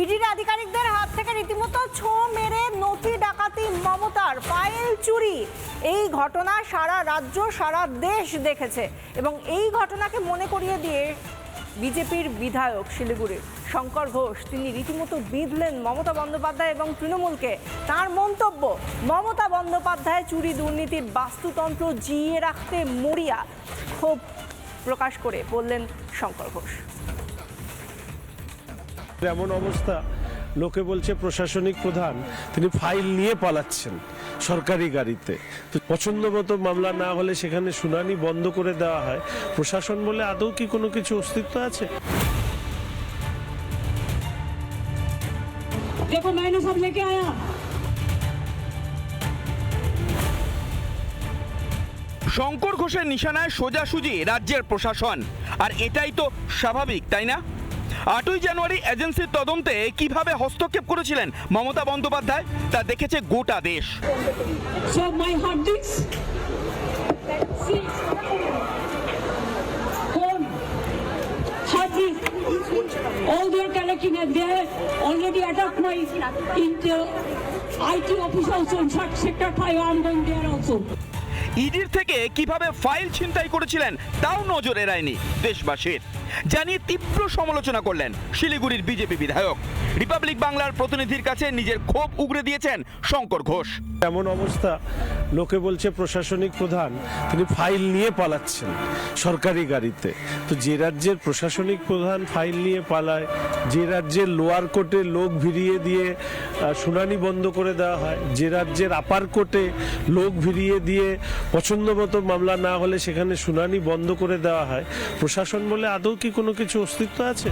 ইডির আধিকারিকদের হাত থেকে রীতিমতো ছো মেরে নথি ডাকাতি, মমতার ফাইল চুরি। এই ঘটনা সারা রাজ্য সারা দেশ দেখেছে এবং এই ঘটনাকে মনে করিয়ে দিয়ে বিজেপির বিধায়ক শিলিগুড়ির শঙ্কর ঘোষ তিনি রীতিমতো বিঁধলেন মমতা বন্দ্যোপাধ্যায় এবং তৃণমূলকে। তার মন্তব্য, মমতা বন্দ্যোপাধ্যায় চুরি দুর্নীতির বাস্তুতন্ত্র জিইয়ে রাখতে মরিয়া। ক্ষোভ প্রকাশ করে বললেন শঙ্কর ঘোষ। এমন অবস্থা, লোকে বলছে প্রশাসনিক প্রধান তিনি ফাইল নিয়ে পালাচ্ছেন সরকারি গাড়িতে। তো পছন্দ মতো মামলা না হলে সেখানে শুনানি বন্ধ করে দেওয়া হয়। প্রশাসন বলে আদৌ কি কোনো কিছু অস্তিত্ব আছে? देखो मैंने सब लेके आया। শঙ্কর ঘোষের নিশানায় সোজাসুজি রাজ্যের প্রশাসন, আর এটাই তো স্বাভাবিক, তাই না? 8ই জানুয়ারি এজেন্সির তদন্তে কিভাবে হস্তক্ষেপ করেছিলেন মমতা বন্দ্যোপাধ্যায় তা দেখেছে গোটা দেশ। So my hard disks, phone, hard disk, all they are collecting, and they have already attacked my Intel IT office also. In fact, sector 5, I'm going there also. ইডির থেকে কিভাবে ফাইল ছিনতাই করেছিলেন তাও নজর এড়ায়নি দেশবাসীর, জানিয়ে তীব্র সমালোচনা করলেন শিলিগুড়ির বিজেপি বিধায়ক। রিপাবলিক বাংলার প্রতিনিধির কাছে নিজের ক্ষোভ উগরে দিয়েছেন শঙ্কর ঘোষ। এমন অবস্থা, লোকে বলছে প্রশাসনিক প্রধান তিনি ফাইল নিয়ে পালাচ্ছেন সরকারি গাড়িতে। তো যে রাজ্যের প্রশাসনিক প্রধান ফাইল নিয়ে পালায়, যে রাজ্যের লোয়ার কোর্টে লোক ভিড়িয়ে দিয়ে শুনানি বন্ধ করে দেওয়া হয়, যে রাজ্যের আপার কোর্টে লোক ভিড়িয়ে দিয়ে পছন্দ মতো মামলা না হলে সেখানে শুনানি বন্ধ করে দেওয়া হয়, প্রশাসন বলে আদৌ কি কোনো কিছু অস্তিত্ব আছে?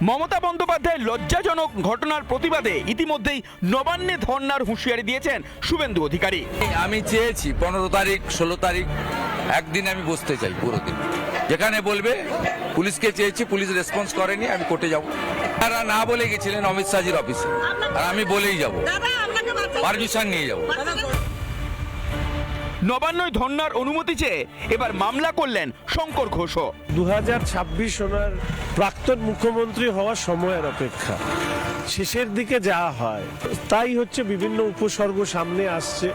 মমতা বন্দ্যোপাধ্যায়ের লজ্জাজনক ঘটনার প্রতিবাদে ইতিমধ্যেই নবান্নে ধর্নার হুঁশিয়ারি দিয়েছেন শুভেন্দু অধিকারী। আমি চেয়েছি 15 তারিখ 16 তারিখ একদিন আমি বসতে চাই, পুরো দিন যেখানে বলবে। পুলিশকে চেয়েছি, পুলিশ রেসপন্স করেনি, আমি কোর্টে যাব। তারা না বলে গেছিলেন অমিত শাহজির অফিসে, আর আমি বলেই যাব, পারমিশন নিয়ে যাব। নবান্নয় ধর্নার অনুমতি চেয়ে এবার মামলা করলেন শঙ্কর ঘোষও। 2026 ওনার প্রাক্তন মুখ্যমন্ত্রী হওয়ার সময়ের অপেক্ষা, শেষের দিকে যাওয়া হয়, তাই হচ্ছে বিভিন্ন উপসর্গ সামনে আসছে।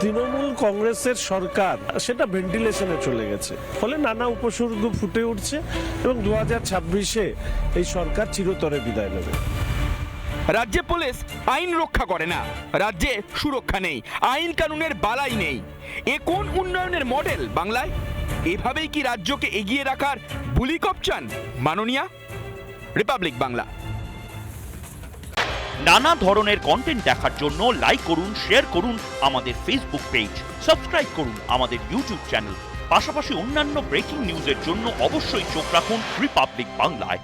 তৃণমূল কংগ্রেসের সরকার সেটা ভেন্টিলেশনে চলে গেছে, ফলে নানা উপসর্গ ফুটে উঠছে এবং 2026-এ এই সরকার চিরতরে বিদায় নেবে। রাজ্যে পুলিশ আইন রক্ষা করে না, রাজ্যে সুরক্ষা নেই, আইন কানুনের বালাই নেই। এ কোন উন্নয়নের মডেল বাংলায়? এভাবেই কি রাজ্যকে এগিয়ে রাখার বুলি কপচান মাননীয়া? রিপাবলিক বাংলা। নানা ধরনের কন্টেন্ট দেখার জন্য লাইক করুন, শেয়ার করুন আমাদের ফেসবুক পেজ, সাবস্ক্রাইব করুন আমাদের ইউটিউব চ্যানেল। পাশাপাশি অন্যান্য ব্রেকিং নিউজের জন্য অবশ্যই চোখ রাখুন রিপাবলিক বাংলায়।